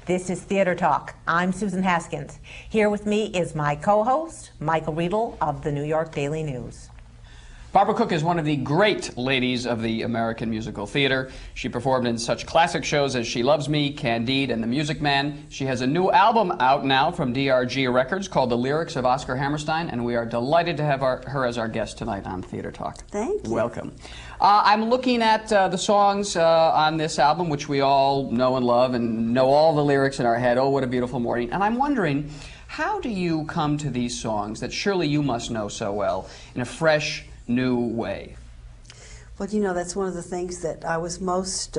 This is Theater Talk. I'm Susan Haskins. Here with me is my co-host, Michael Riedel of the New York Daily News. Barbara Cook is one of the great ladies of the American musical theater. She performed in such classic shows as She Loves Me, Candide, and The Music Man. She has a new album out now from DRG Records called The Lyrics of Oscar Hammerstein, and we are delighted to have her as our guest tonight on Theater Talk. Thank you. Welcome. I'm looking at the songs on this album, which we all know and love and know all the lyrics in our head. Oh, what a beautiful morning. And I'm wondering, how do you come to these songs that surely you must know so well in a fresh, new way? Well, you know, that's one of the things that I was most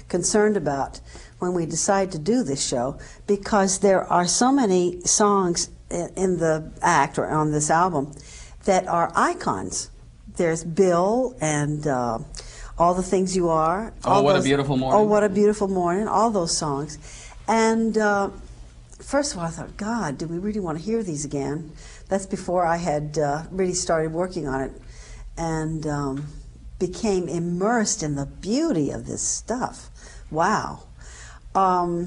concerned about when we decided to do this show, because there are so many songs in the act or on this album that are icons. There's Bill and All the Things You Are. Oh, What a Beautiful Morning. Oh, What a Beautiful Morning, all those songs. And first of all, I thought, God, do we really want to hear these again? That's before I had really started working on it and became immersed in the beauty of this stuff. Wow. I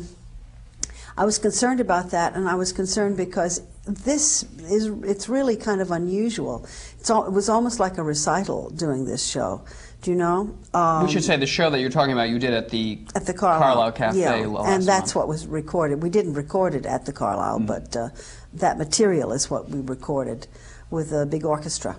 was concerned about that, and I was concerned because it's really kind of unusual. It was almost like a recital doing this show. Do you know? We should say the show that you're talking about you did at the Carlisle Cafe last and that's month. what was recorded. We didn't record it at the Carlisle, but that material is what we recorded with a big orchestra.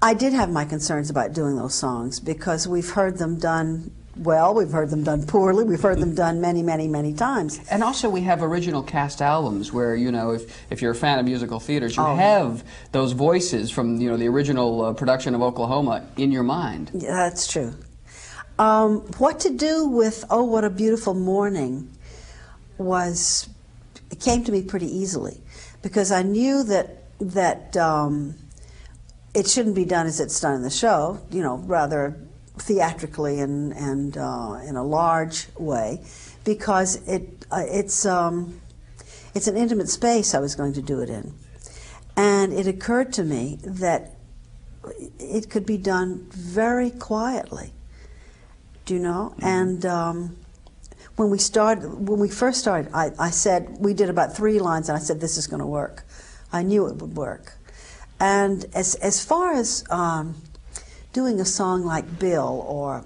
I did have my concerns about doing those songs because we've heard them done well, we've heard them done poorly, we've heard them done many, many, many times. And also we have original cast albums where, you know, if you're a fan of musical theaters, you have those voices from, you know, the original production of Oklahoma in your mind. Yeah, that's true. What to do with Oh, What a Beautiful Morning it came to me pretty easily, because I knew that it shouldn't be done as it's done in the show, you know, rather theatrically and in a large way, because it's an intimate space I was going to do it in. And it occurred to me that it could be done very quietly, do you know? And when we first started, I said, we did about 3 lines, and I said, this is going to work. I knew it would work. And as far as doing a song like Bill or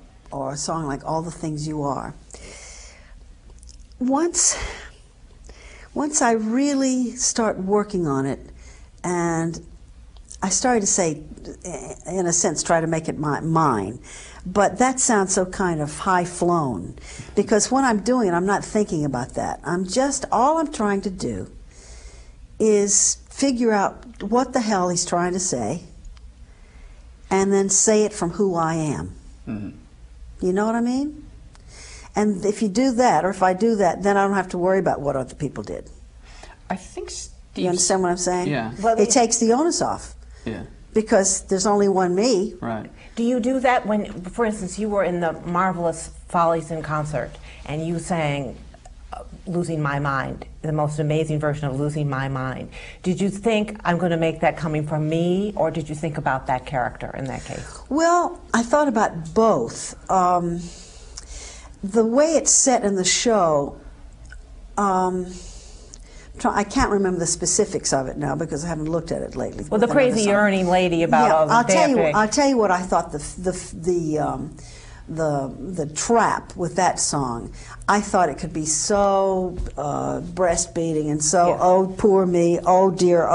a song like All the Things You Are, once I really start working on it, and I started to say, in a sense, try to make it mine, but that sounds so kind of high-flown, because when I'm doing it, I'm not thinking about that. All I'm trying to do is figure out what the hell he's trying to say, and then say it from who I am. Mm-hmm. You know what I mean? And if you do that, or if I do that, then I don't have to worry about what other people did. I think you understand what I'm saying? Yeah. Well, it takes the onus off. Yeah. Because there's only one me. Right. Do you do that when, for instance, you were in the marvelous Follies in Concert and you sang Losing My Mind, the most amazing version of Losing My Mind? Did you think, I'm going to make that coming from me, or did you think about that character in that case? Well, I thought about both. The way it's set in the show, I can't remember the specifics of it now because I haven't looked at it lately. Well, the crazy yearning lady about all the I'll tell you what I thought the trap with that song. I thought it could be so breastbeating and so, oh, poor me, oh dear,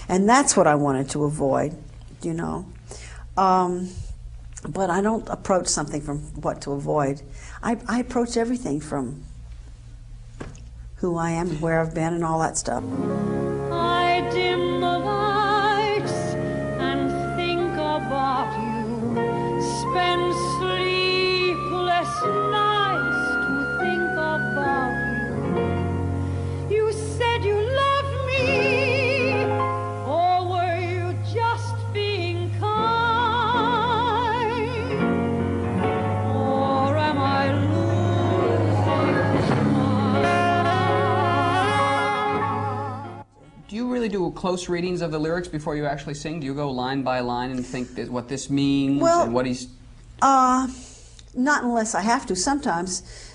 and that's what I wanted to avoid, you know. But I don't approach something from what to avoid. I approach everything from who I am, where I've been, and all that stuff. I dim the lights and think about you, spend sleepless nights to think about you. You said you loved me, or were you just being kind? Or am I losing my... Do you really do close readings of the lyrics before you actually sing? Do you go line by line and think what this means and what he's... Not unless I have to. Sometimes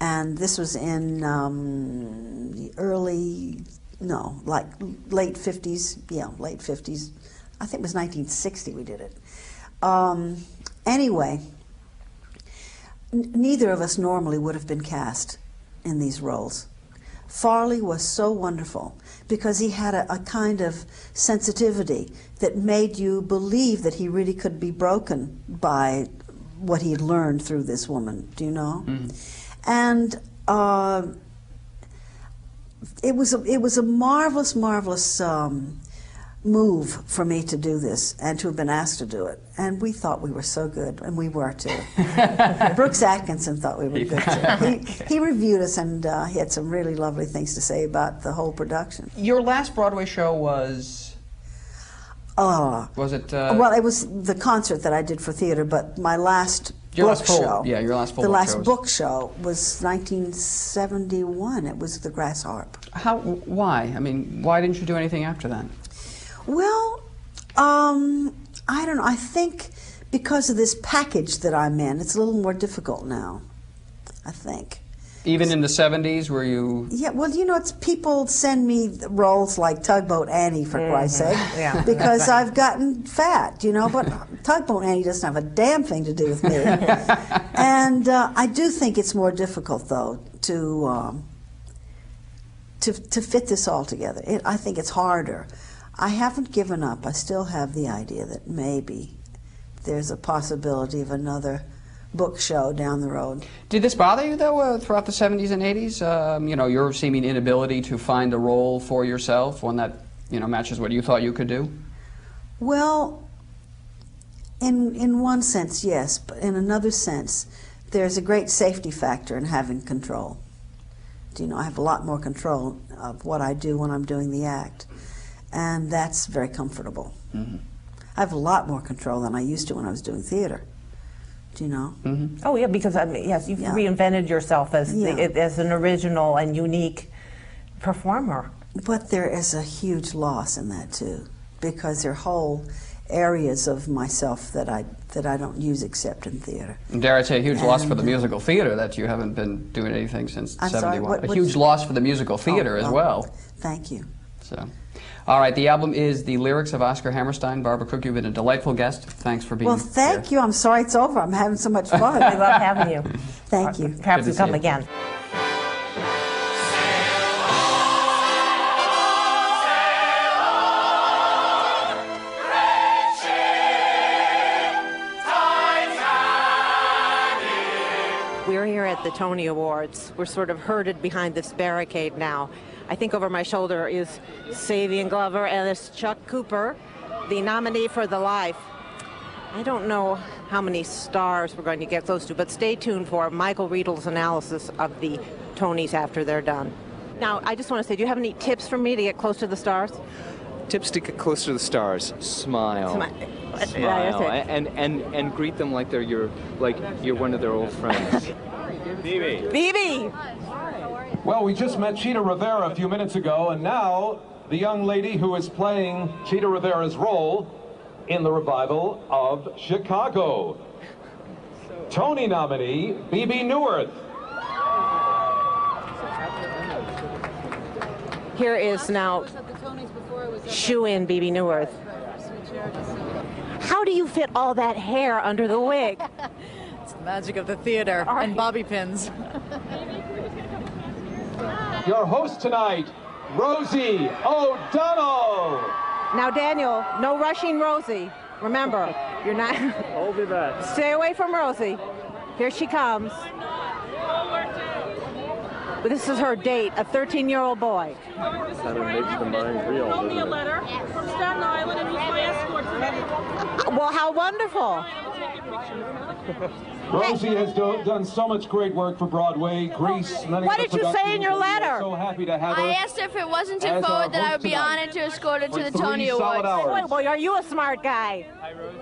And this was in the late 50s. Yeah, late 50s. I think it was 1960 we did it. Anyway, neither of us normally would have been cast in these roles. Farley was so wonderful because he had a kind of sensitivity that made you believe that he really could be broken by what he'd learned through this woman, do you know? And it was a marvelous, marvelous move for me to do this and to have been asked to do it. And we thought we were so good, and we were too. Brooks Atkinson thought we were good too. He reviewed us, and he had some really lovely things to say about the whole production. Your last Broadway show was? Was it? Well, it was the concert that I did for theater, but my last book show. Yeah, your last full. The last book show was 1971. It was The Grass Harp. Why? I mean, why didn't you do anything after that? Well, I don't know. I think because of this package that I'm in, it's a little more difficult now, I think. Even in the 70s, were you? Yeah, well, you know, it's people send me roles like Tugboat Annie, for Christ's sake, Yeah, because I've gotten fat, you know, but Tugboat Annie doesn't have a damn thing to do with me. And I do think it's more difficult, though, to fit this all together. I think it's harder. I haven't given up. I still have the idea that maybe there's a possibility of another book show down the road. Did this bother you, though, throughout the 70s and 80s? You know, your seeming inability to find a role for yourself, one that, you know, matches what you thought you could do? Well, in one sense, yes, but in another sense, there's a great safety factor in having control. You know, I have a lot more control of what I do when I'm doing the act, and that's very comfortable. Mm-hmm. I have a lot more control than I used to when I was doing theater. Do you know? Mm-hmm. Oh yeah, because I mean, yes, you've reinvented yourself as as an original and unique performer. But there is a huge loss in that too, because there are whole areas of myself that I don't use except in theater. And dare I say, a huge loss for the musical theater that you haven't been doing anything since '71. A huge loss for the musical theater as well. Thank you. So. All right, the album is The Lyrics of Oscar Hammerstein. Barbara Cook, you've been a delightful guest. Thanks for being here. Well, thank you. I'm sorry it's over. I'm having so much fun. We love having you. Thank you. Perhaps you come again. We're here at the Tony Awards. We're sort of herded behind this barricade now. I think over my shoulder is Savion Glover and it's Chuck Cooper, the nominee for The Life. I don't know how many stars we're going to get close to, but stay tuned for Michael Riedel's analysis of the Tonys after they're done. Now, I just want to say, do you have any tips for me to get close to the stars? Tips to get close to the stars: smile, smile, and greet them like you're one of their old friends. Phoebe! Well, we just met Chita Rivera a few minutes ago, and now the young lady who is playing Chita Rivera's role in the revival of Chicago. Tony nominee, Bebe Neuwirth. Here is now shoe-in Bebe Neuwirth. How do you fit all that hair under the wig? It's the magic of the theater and bobby pins. Your host tonight, Rosie O'Donnell. Now, Daniel, no rushing Rosie. Remember, you're not... I'll be back. Stay away from Rosie. Here she comes. This is her date, a 13-year-old boy. How to make the mind real. Wrote me a letter from Staten Island, and he's my escort tonight. Well, how wonderful. Rosie has done so much great work for Broadway, Grease, many What other did you say in your productions. letter? We are so happy to have her. I asked her if it wasn't too as our forward that I host would be tonight. honored to escort her to the For Tony 3 solid Awards. hours. Well, are you a smart guy?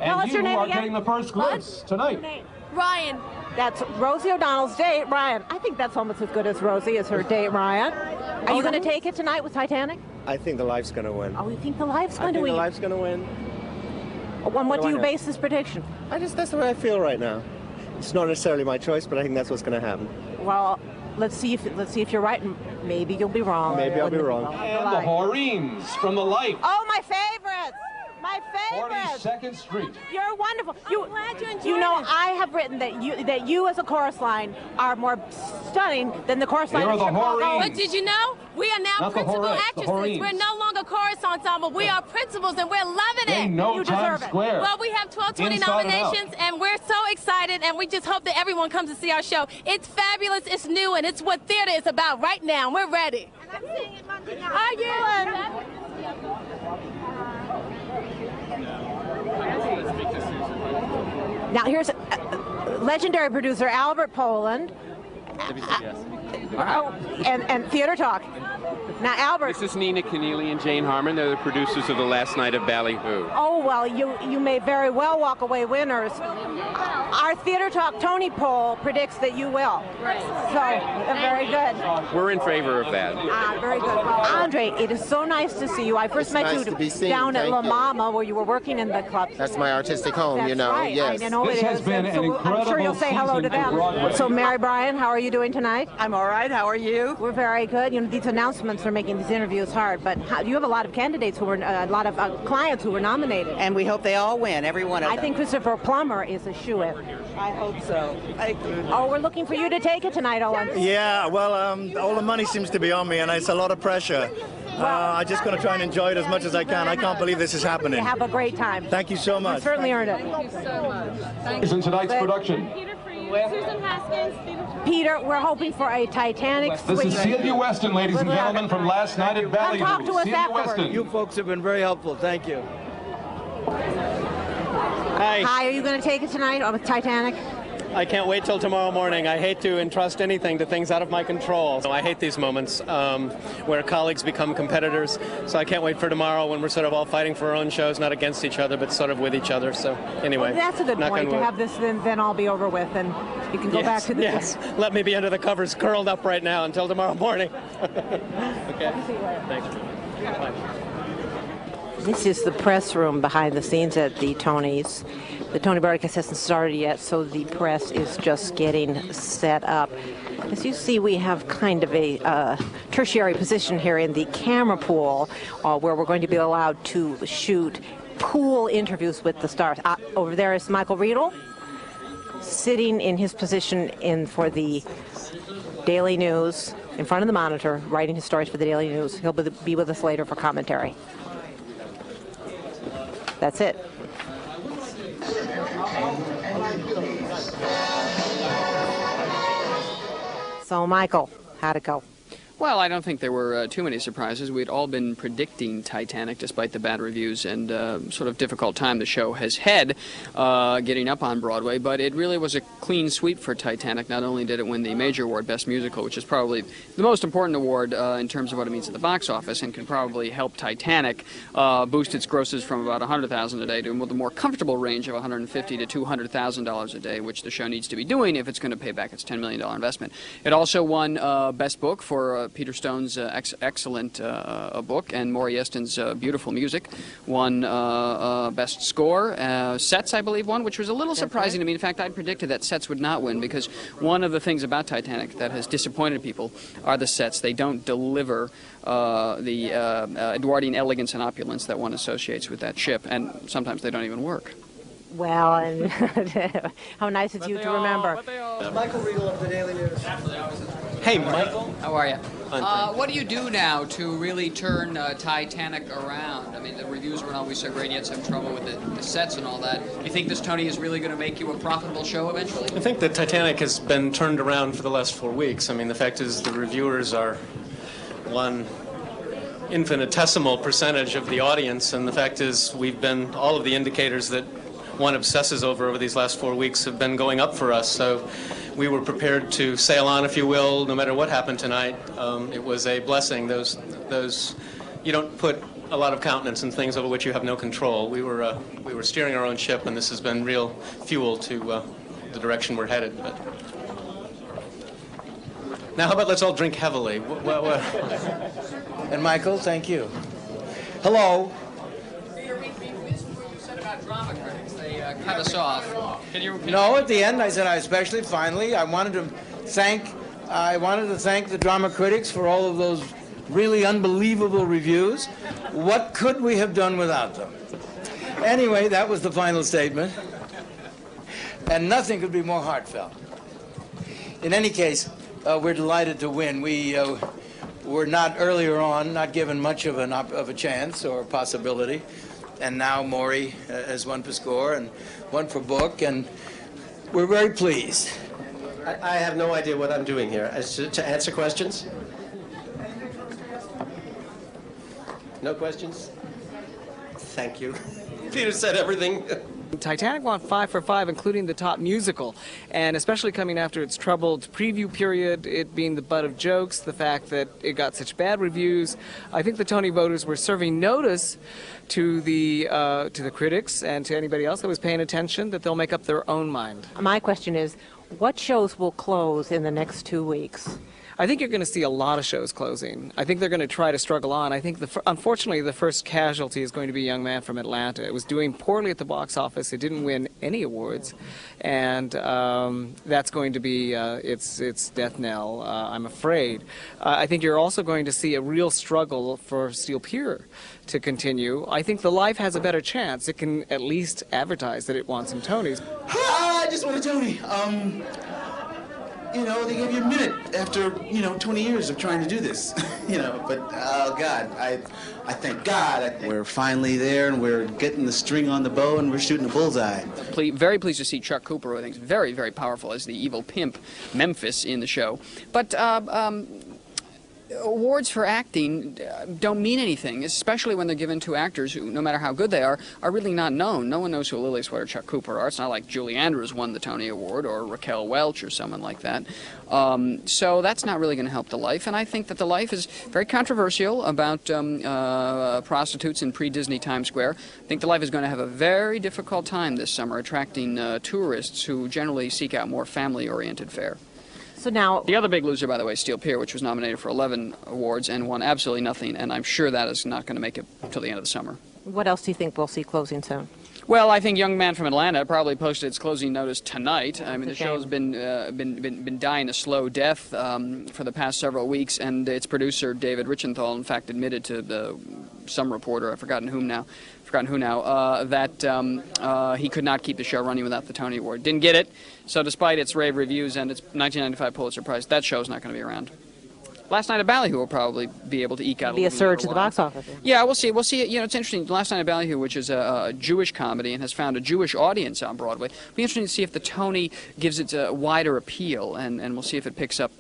Tell us And your you name are again. getting the first glimpse tonight. Ryan. That's Rosie O'Donnell's date, Ryan. I think that's almost as good as Rosie as her date, Ryan. Are you going to take it tonight with Titanic? I think the Life's going to win. Oh, you think the Life's I going to think win? the Life's going to win. On what do I you know? base this prediction? That's the way I feel right now. It's not necessarily my choice, but I think that's what's going to happen. Well, let's see if you're right, and maybe you'll be wrong. Maybe I'll be wrong. And the Horines from the Life. Oh, my favorites! My favorites! 42nd Street. You're wonderful. I'm glad you enjoyed You know, it. I have written that you as a chorus line are more stunning than the chorus line Here are of the Chicago. Horines. But did you know we are now Not the principal Horettes, the actresses? Horines. We're no longer chorus ensemble. We are principals, and we're loving They it. know You Times deserve it. Square. Well, we have 1220 Inside and out. nominations, and we're so excited, and we just hope that everyone comes to see our show. It's fabulous, it's new, and it's what theater is about right now. We're ready. And I'm seeing it Monday night. Are you? Now here's legendary producer Albert Poland. And Theater Talk. Now, Albert. This is Nina Keneally and Jane Harmon. They're the producers of the last night of Ballyhoo. Oh, well, you may very well walk away winners. Our Theater Talk Tony poll predicts that you will. Right. So, very good. We're in favor of that. Very good. Well, Andre, it is so nice to see you. I first met nice you to be seen. down at Thank La you. Mama, where you were working in the club. That's my artistic home, That's you know. right. Yes. I know This it has is. been And an so I'm sure incredible you'll say hello to season for them. Broadway. So, Mary Bryan, how are you doing tonight? I'm all right. How are you? We're very good. You know, these announcements are making these interviews hard, but you have a lot of candidates who were, a lot of clients who were nominated. And we hope they all win, every one of I them. think Christopher Plummer is a shoo-in. I hope so. Oh, we're looking for you to take it tonight, Owen. Yeah, well, all the money seems to be on me, and it's a lot of pressure. I'm just going to try and enjoy it as much as I can. I can't believe this is happening. Have a great time. Thank you so You much. certainly earned it. Thank you so much. Is in tonight's production. Peter for you. Susan Haskins. Peter, we're hoping for a Titanic This suite. is Celia Weston, ladies and gentlemen, from last night at Ballyhoo. talk to us Celia afterwards. Weston. You folks have been very helpful. Thank you. Hi, are you going to take it tonight with Titanic? I can't wait till tomorrow morning. I hate to entrust anything to things out of my control. I hate these moments where colleagues become competitors. So I can't wait for tomorrow when we're sort of all fighting for our own shows, not against each other, but sort of with each other. So anyway, Well, that's a good knock point on to wood. have this then all be over with, and you can go back to the. Yes, let me be under the covers, curled up right now until tomorrow morning. Okay. Thanks. Bye. This is the press room behind the scenes at the Tonys. The Tony broadcast hasn't started yet, so the press is just getting set up. As you see, we have kind of a tertiary position here in the camera pool, where we're going to be allowed to shoot pool interviews with the stars. Over there is Michael Riedel, sitting in his position for the Daily News, in front of the monitor, writing his stories for the Daily News. He'll be with us later for commentary. That's it. So, Michael, how'd it go? Well, I don't think there were too many surprises. We'd all been predicting Titanic, despite the bad reviews and sort of difficult time the show has had getting up on Broadway. But it really was a clean sweep for Titanic. Not only did it win the major award, Best Musical, which is probably the most important award in terms of what it means at the box office, and can probably help Titanic boost its grosses from about $100,000 a day to a more comfortable range of $150,000 to $200,000 a day, which the show needs to be doing if it's going to pay back its $10 million investment. It also won Best Book for Peter Stone's excellent book, and Maury Eston's beautiful music. Won Best Score. Sets, I believe, won, which was a little surprising to me. In fact, I'd predicted that Sets would not win, because one of the things about Titanic that has disappointed people are the sets. They don't deliver the Edwardian elegance and opulence that one associates with that ship, and sometimes they don't even work. Well, and how nice of you to remember. Michael Riedel of the Daily News. Hey, Michael. How are you? What do you do now to really turn Titanic around? I mean, the reviews weren't always so great. You had some trouble with the sets and all that. Do you think this, Tony, is really going to make you a profitable show eventually? I think that Titanic has been turned around for the last 4 weeks. I mean, the fact is the reviewers are one infinitesimal percentage of the audience, and the fact is all of the indicators that one obsesses over these last 4 weeks have been going up for us. So we were prepared to sail on, if you will, no matter what happened tonight. It was a blessing. Those you don't put a lot of countenance in things over which you have no control. We were steering our own ship, and this has been real fuel to the direction we're headed. But now, how about let's all drink heavily? And Michael, thank you. Hello. Drama critics, they cut us off. Can you No, at the end I said I especially, finally, I wanted to thank I wanted to thank the drama critics for all of those really unbelievable reviews. What could we have done without them? Anyway, that was the final statement. And nothing could be more heartfelt. In any case, we're delighted to win. We were not earlier on, not given much of a chance or possibility. And now Maury has won for score and one for book, and we're very pleased. I have no idea what I'm doing here. To answer questions? No questions? Thank you. Peter said everything. Titanic won 5 for 5, including the top musical, and especially coming after its troubled preview period, it being the butt of jokes, the fact that it got such bad reviews. I think the Tony voters were serving notice to the critics and to anybody else that was paying attention that they'll make up their own mind. My question is, what shows will close in the next 2 weeks? I think you're going to see a lot of shows closing. I think they're going to try to struggle on. I think, unfortunately, the first casualty is going to be Young Man from Atlanta. It was doing poorly at the box office. It didn't win any awards, and that's going to be its death knell, I'm afraid. I think you're also going to see a real struggle for Steel Pier to continue. I think The Life has a better chance. It can at least advertise that it wants some Tonys. I just want a Tony. You know, they gave you a minute after, 20 years of trying to do this, but, oh, God, I thank God. We're finally there, and we're getting the string on the bow, and we're shooting a bullseye. Very pleased to see Chuck Cooper, who I think is very, very powerful as the evil pimp Memphis in the show. But awards for acting don't mean anything, especially when they're given to actors who, no matter how good they are really not known. No one knows who Lily Sweat or Chuck Cooper are. It's not like Julie Andrews won the Tony Award or Raquel Welch or someone like that. So that's not really going to help The Life. And I think that The Life is very controversial about prostitutes in pre-Disney Times Square. I think The Life is going to have a very difficult time this summer attracting tourists who generally seek out more family-oriented fare. So now, the other big loser, by the way, is Steel Pier, which was nominated for 11 awards and won absolutely nothing, and I'm sure that is not going to make it until the end of the summer. What else do you think we'll see closing soon? Well, I think Young Man from Atlanta probably posted its closing notice tonight. I mean, the show's been dying a slow death for the past several weeks, and its producer, David Richenthal, in fact, admitted to some reporter, I've forgotten who now, that he could not keep the show running without the Tony Award. Didn't get it, so despite its rave reviews and its 1995 Pulitzer Prize, that show's not going to be around. Last Night at Ballyhoo will probably be able to eke out a little surge at the box office. Yeah, we'll see. We'll see. It's interesting. Last Night at Ballyhoo, which is a Jewish comedy and has found a Jewish audience on Broadway. It'll be interesting to see if the Tony gives it a wider appeal, and we'll see if it picks up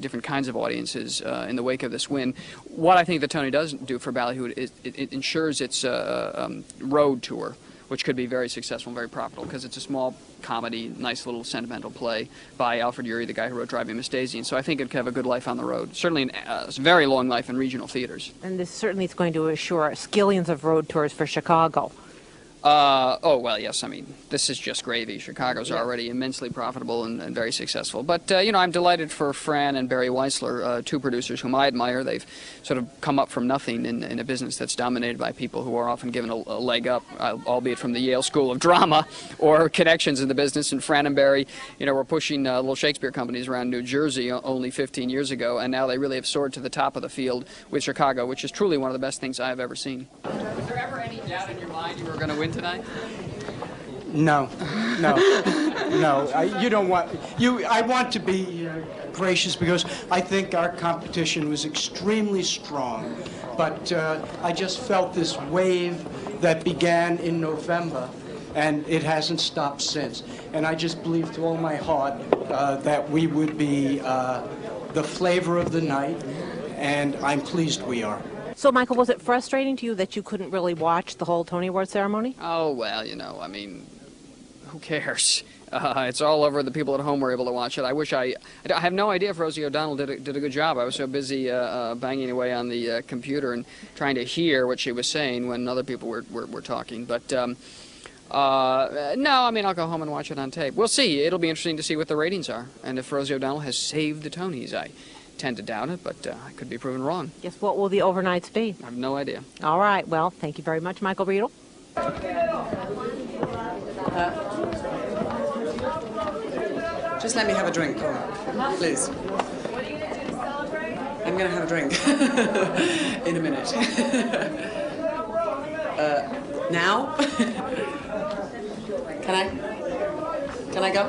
different kinds of audiences in the wake of this win. What I think the Tony does do for Ballyhoo is it ensures its road tour, which could be very successful and very profitable because it's a small comedy, nice little sentimental play by Alfred Ury, the guy who wrote Driving Miss Daisy, and so I think it could have a good life on the road. Certainly a very long life in regional theaters. And this certainly is going to assure skillions of road tours for Chicago. Oh, well, yes, I mean, this is just gravy. Chicago's already immensely profitable and very successful. But, I'm delighted for Fran and Barry Weissler, two producers whom I admire. They've sort of come up from nothing in a business that's dominated by people who are often given a leg up, albeit from the Yale School of Drama or connections in the business. And Fran and Barry, were pushing little Shakespeare companies around New Jersey only 15 years ago, and now they really have soared to the top of the field with Chicago, which is truly one of the best things I have ever seen. Was there ever any doubt in your mind you were going to win tonight? No. You don't want I want to be gracious because I think our competition was extremely strong, but I just felt this wave that began in November, and it hasn't stopped since. And I just believe to all my heart that we would be the flavor of the night, and I'm pleased we are. So, Michael, was it frustrating to you that you couldn't really watch the whole Tony Award ceremony? Oh, well, I mean, who cares? It's all over. The people at home were able to watch it. I have no idea if Rosie O'Donnell did a good job. I was so busy banging away on the computer and trying to hear what she was saying when other people were talking. But, no, I mean, I'll go home and watch it on tape. We'll see. It'll be interesting to see what the ratings are. And if Rosie O'Donnell has saved the Tonys, I tend to doubt it, but I could be proven wrong. Guess what will the overnights be? I have no idea. All right. Well, thank you very much, Michael Riedel. Just let me have a drink, please. I'm gonna have a drink in a minute. Now? Can I go?